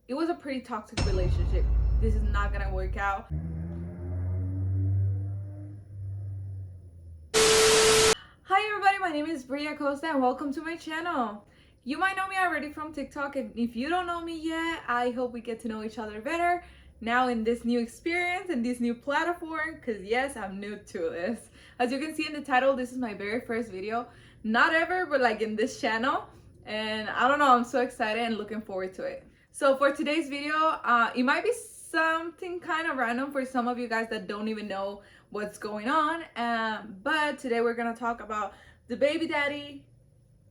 It was a pretty toxic relationship. This is not gonna work out. Hi everybody, my name is Bria Costa and welcome to my channel. You might know me already from TikTok, and if you don't know me yet, I hope we get to know each other better now in this new experience and this new platform, because yes, I'm new to this. As you can see in the title, this is my very first video, not ever, but like in this channel, and I don't know, I'm so excited and looking forward to it. So for today's video, it might be something kind of random for some of you guys that don't even know what's going on, but today we're gonna talk about the baby daddy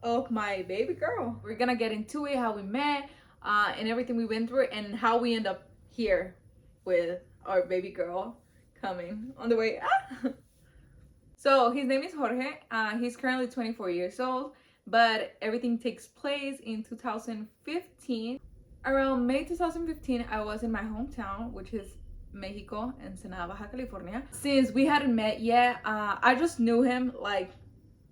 of my baby girl. We're gonna get into it, how we met, and everything we went through, and how we end up here with our baby girl coming on the way. So his name is Jorge. He's currently 24 years old, but everything takes place in 2015. Around May 2015, I was in my hometown, which is Mexico, Ensenada, Baja California. Since we hadn't met yet, I just knew him like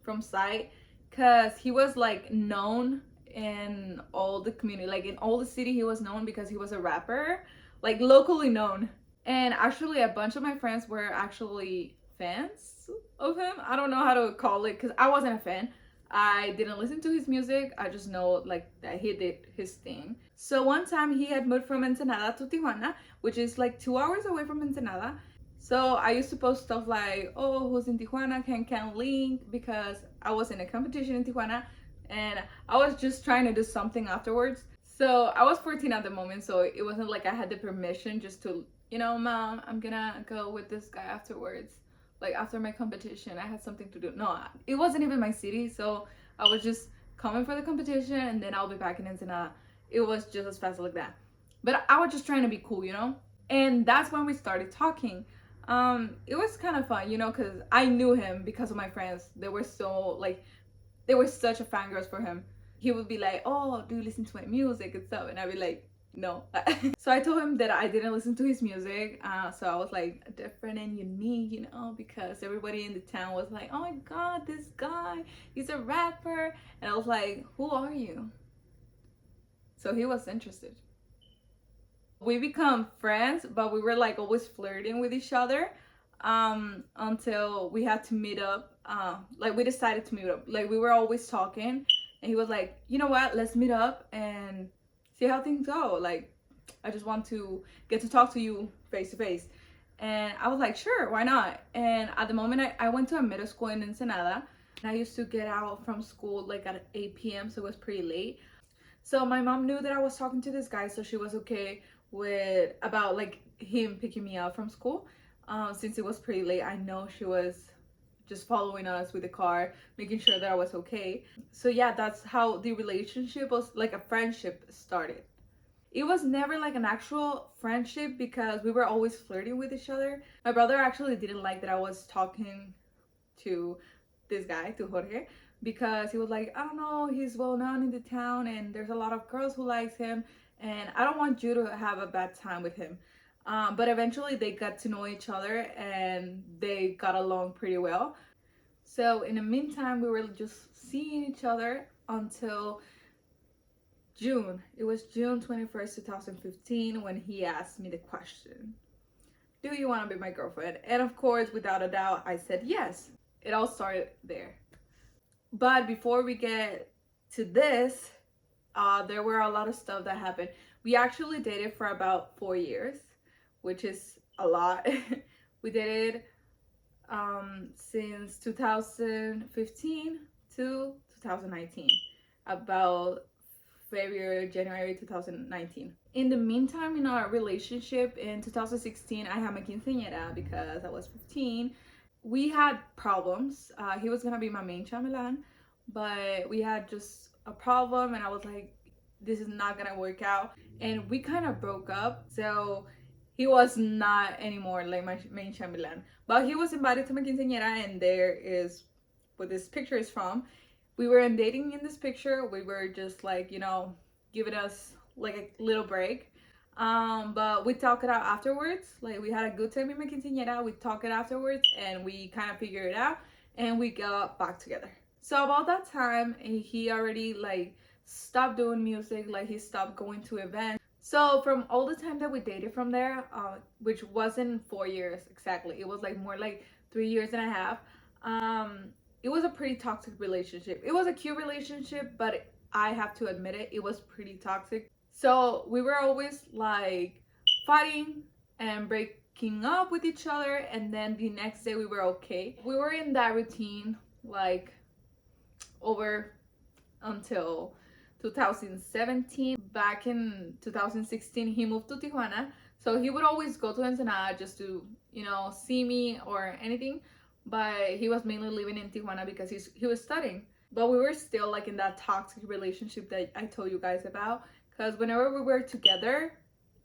from sight, because he was like known in all the community, like in all the city. He was known because he was a rapper, like locally known. And actually a bunch of my friends were actually fans of him. I don't know how to call it, because I wasn't a fan. I didn't listen to his music. I just know like that he did his thing. So one time he had moved from Ensenada to Tijuana, which is like 2 hours away from Ensenada. So I used to post stuff like, oh, who's in Tijuana, can link, because I was in a competition in Tijuana and I was just trying to do something afterwards. So I was 14 at the moment, so it wasn't like I had the permission just to, mom, I'm gonna go with this guy afterwards. Like after my competition, I had something to do. No, it wasn't even my city, so I was just coming for the competition and then I'll be back in Ensenada. It was just as fast like that. But I was just trying to be cool, And that's when we started talking. It was kind of fun, because I knew him because of my friends. They were such a fangirls for him. He would be like, oh, do you listen to my music and stuff? And I'd be like, no. So I told him that I didn't listen to his music. So I was like different and unique, because everybody in the town was like, oh my god, this guy, he's a rapper. And I was like, who are you? So he was interested. We become friends, but we were like always flirting with each other, until we had to meet up. Like we decided to meet up. Like we were always talking, and he was like, you know what, let's meet up and see how things go. Like I just want to get to talk to you face to face. And I was like, sure, why not? And at the moment, I went to a middle school in Ensenada, and I used to get out from school like at 8 p.m, so it was pretty late. So my mom knew that I was talking to this guy, so she was okay with about like him picking me up from school. Since it was pretty late, I know she was just following us with the car, making sure that I was okay. So yeah, that's how the relationship was, like a friendship started. It was never like an actual friendship because we were always flirting with each other. My brother actually didn't like that I was talking to this guy, to Jorge, because he was like, I don't know, he's well known in the town and there's a lot of girls who likes him, and I don't want you to have a bad time with him. But eventually they got to know each other and they got along pretty well. So in the meantime, we were just seeing each other until June. It was June 21st, 2015 when he asked me the question, do you want to be my girlfriend? And of course, without a doubt, I said yes. It all started there. But before we get to this, there were a lot of stuff that happened. We actually dated for about 4 years, which is a lot. We dated since 2015 to 2019, about February, January 2019. In the meantime, in our relationship in 2016, I had my quinceañera because I was 15. We had problems. He was gonna be my main chambelán, but we had just a problem, and I was like, this is not gonna work out. And we kind of broke up. So he was not anymore like my main chambelán. But he was invited to my quinceañera, and there is what this picture is from. We were dating in this picture. We were just like, giving us like a little break. But we talked it out afterwards. Like we had a good time in my quinceañera. We talked it afterwards and we kind of figured it out and we got back together. So about that time, he already like stopped doing music. Like he stopped going to events. So from all the time that we dated from there, which wasn't 4 years exactly, it was like more like 3 years and a half. Um, it was a pretty toxic relationship. It was a cute relationship, but I have to admit it, it was pretty toxic. So we were always like fighting and breaking up with each other, and then the next day we were okay. We were in that routine like over until 2017. Back in 2016, he moved to Tijuana. So he would always go to Ensenada just to, see me or anything. But he was mainly living in Tijuana because he was studying. But we were still like in that toxic relationship that I told you guys about. Because whenever we were together,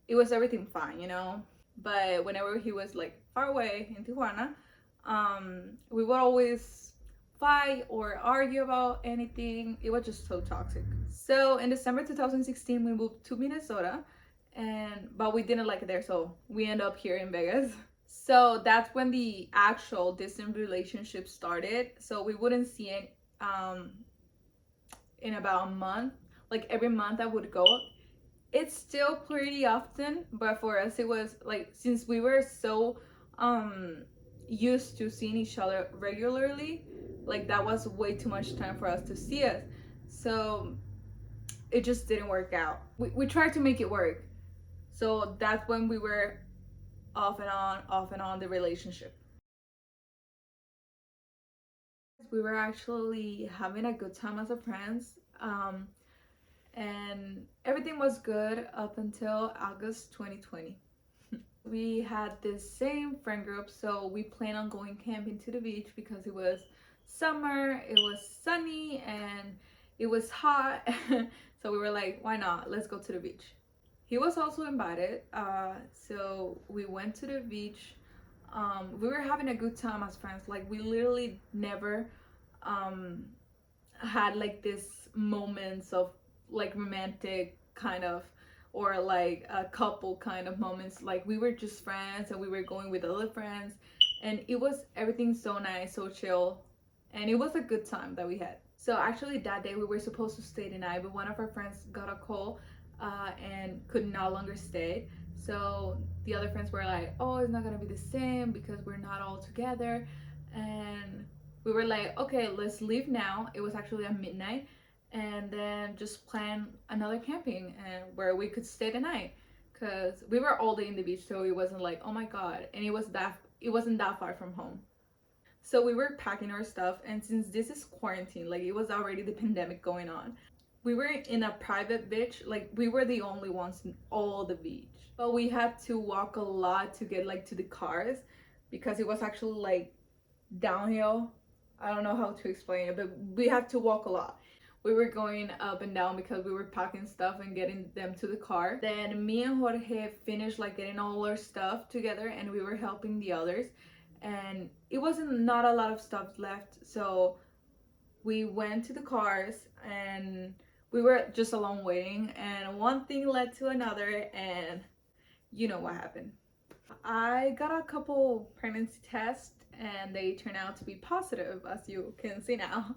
it was everything fine. But whenever he was like far away in Tijuana, we would always fight or argue about anything. It was just so toxic. So in December 2016, we moved to Minnesota, but we didn't like it there, so we end up here in Vegas. So that's when the actual distant relationship started. So we wouldn't see it in about a month. Like every month I would go. It's still pretty often, but for us it was like, since we were so used to seeing each other regularly, like that was way too much time for us to see us. So it just didn't work out. We tried to make it work. So that's when we were off and on the relationship. We were actually having a good time as a friends. And everything was good up until August 2020. We had this same friend group, so we planned on going camping to the beach because it was summer, it was sunny, and it was hot. So we were like, why not? Let's go to the beach. He was also invited, so we went to the beach. We were having a good time as friends. Like we literally never um, had like this moments of like romantic kind of, or like a couple kind of moments. Like we were just friends and we were going with other friends, and it was everything so nice, so chill, and it was a good time that we had. So actually that day we were supposed to stay the night, but one of our friends got a call and could no longer stay. So the other friends were like, oh, it's not gonna be the same because we're not all together. And we were like, okay, let's leave now. It was actually at midnight, and then just plan another camping and where we could stay the night, because we were all day in the beach, so it wasn't like, oh my god, and it wasn't that far from home. So we were packing our stuff, and since this is quarantine, like it was already the pandemic going on, we were in a private beach. Like we were the only ones in all the beach, but we had to walk a lot to get like to the cars because it was actually like downhill. I don't know how to explain it, but we had to walk a lot. We were going up and down because we were packing stuff and getting them to the car. Then me and Jorge finished like getting all our stuff together, and we were helping the others. And it wasn't not a lot of stuff left, so we went to the cars and we were just alone waiting. And one thing led to another, and you know what happened. I got a couple pregnancy tests and they turned out to be positive, as you can see now.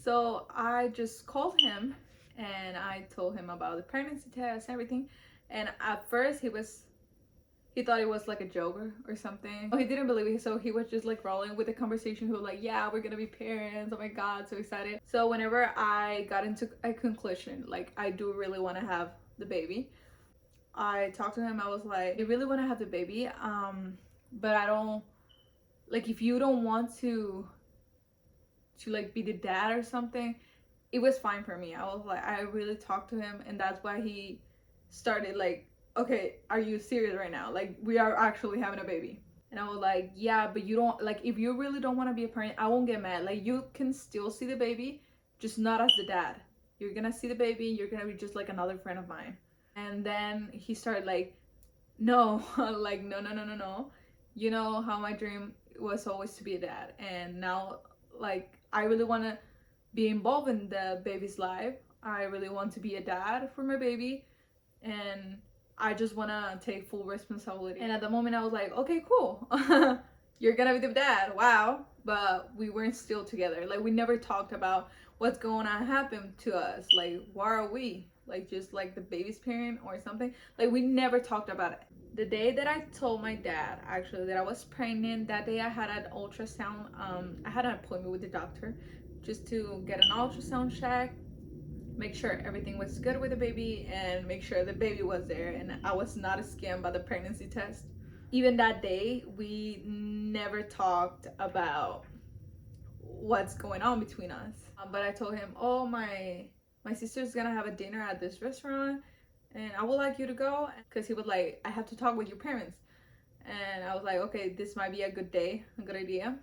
So I just called him and I told him about the pregnancy test and everything. And at first he thought it was like a joke or something. He didn't believe it, so he was just like rolling with the conversation. He was like, yeah, we're gonna be parents, oh my god, so excited. So whenever I got into a conclusion, like I do really want to have the baby, I talked to him. I was like, I really want to have the baby, but I don't, like, if you don't want to like be the dad or something, it was fine for me. I was like, I really talked to him, and that's why he started like, okay, are you serious right now? Like, we are actually having a baby. And I was like, yeah, but you don't, like, if you really don't want to be a parent, I won't get mad. Like, you can still see the baby, just not as the dad. You're gonna see the baby, you're gonna be just like another friend of mine. And then he started like, no, like, no, no, no, no, no. You know how my dream was always to be a dad. And now, like, I really want to be involved in the baby's life. I really want to be a dad for my baby. And I just want to take full responsibility. And at the moment, I was like, okay, cool. You're gonna be the dad. Wow. But we weren't still together. Like, we never talked about what's going to happen to us. Like, why are we? like just like the baby's parent or something. Like we never talked about it. The day that I told my dad actually that I was pregnant, that day I had an ultrasound. I had an appointment with the doctor just to get an ultrasound check, make sure everything was good with the baby, and make sure the baby was there and I was not scammed by the pregnancy test. Even that day, we never talked about what's going on between us. But I told him, oh, my sister's gonna have a dinner at this restaurant and I would like you to go, because he was like, I have to talk with your parents. And I was like, okay, this might be a good day, a good idea.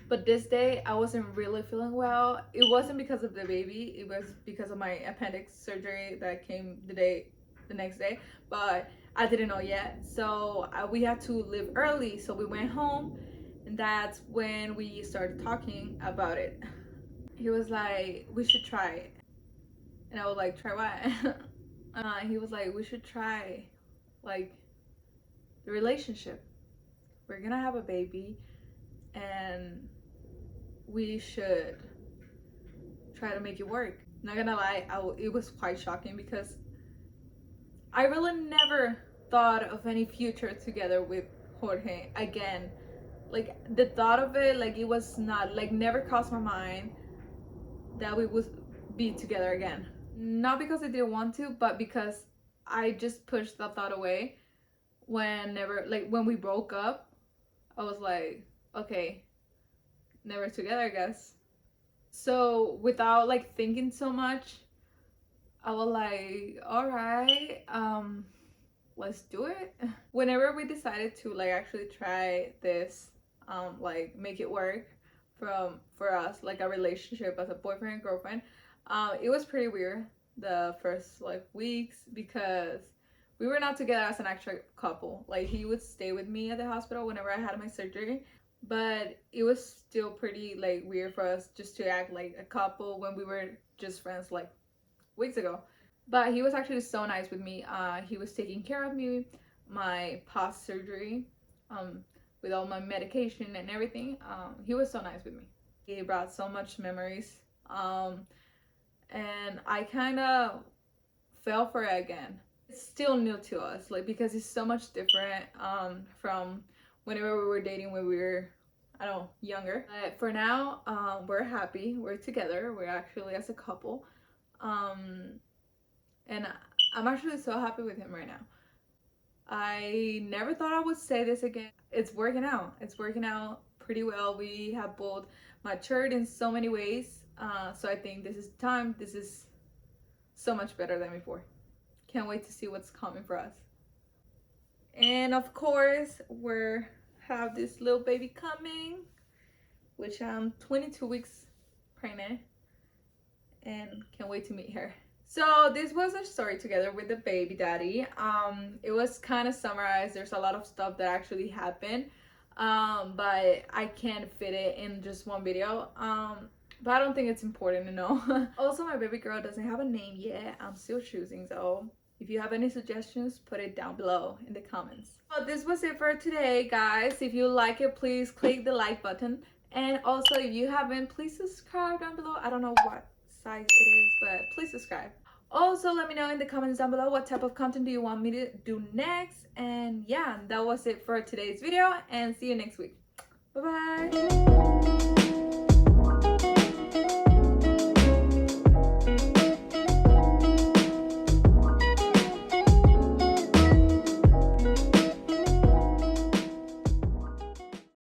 But this day I wasn't really feeling well. It wasn't because of the baby, it was because of my appendix surgery that came the next day, but I didn't know yet. So we had to leave early, so we went home, and that's when we started talking about it. He was like, we should try it. And I was like, try what? He was like, we should try like the relationship. We're gonna have a baby and we should try to make it work. Not gonna lie, it was quite shocking because I really never thought of any future together with Jorge again. Like the thought of it, like it was not, like never crossed my mind that we would be together again. Not because I didn't want to, but because I just pushed that thought away whenever, like when we broke up. I was like, okay, never together, I guess. So without like thinking so much, I was like, all right, let's do it. Whenever we decided to like actually try this, like make it work for us, like a relationship as a boyfriend and girlfriend, it was pretty weird the first like weeks because we were not together as an actual couple. Like he would stay with me at the hospital whenever I had my surgery, but it was still pretty like weird for us just to act like a couple when we were just friends like weeks ago. But he was actually so nice with me. He was taking care of me, my post surgery, with all my medication and everything. He was so nice with me. He brought so much memories, and I kind of fell for it again. It's still new to us, like because it's so much different from whenever we were dating when we were, I don't know, younger. But for now, we're happy. We're together. We're actually as a couple, and I'm actually so happy with him right now. I never thought I would say this again. It's working out. It's working out pretty well. We have both matured in so many ways. So I think this is time. This is so much better than before. Can't wait to see what's coming for us. And of course, we have this little baby coming, which I'm 22 weeks pregnant and can't wait to meet her. So this was our story together with the baby daddy. It was kind of summarized. There's a lot of stuff that actually happened, but I can't fit it in just one video. But I don't think it's important to know. Also, my baby girl doesn't have a name yet. I'm still choosing, so if you have any suggestions, put it down below in the comments. So this was it for today, guys. If you like it, please click the like button. And also, if you haven't, please subscribe down below. I don't know what size it is, but please subscribe. Also, let me know in the comments down below what type of content do you want me to do next. And yeah, that was it for today's video, and see you next week. Bye bye.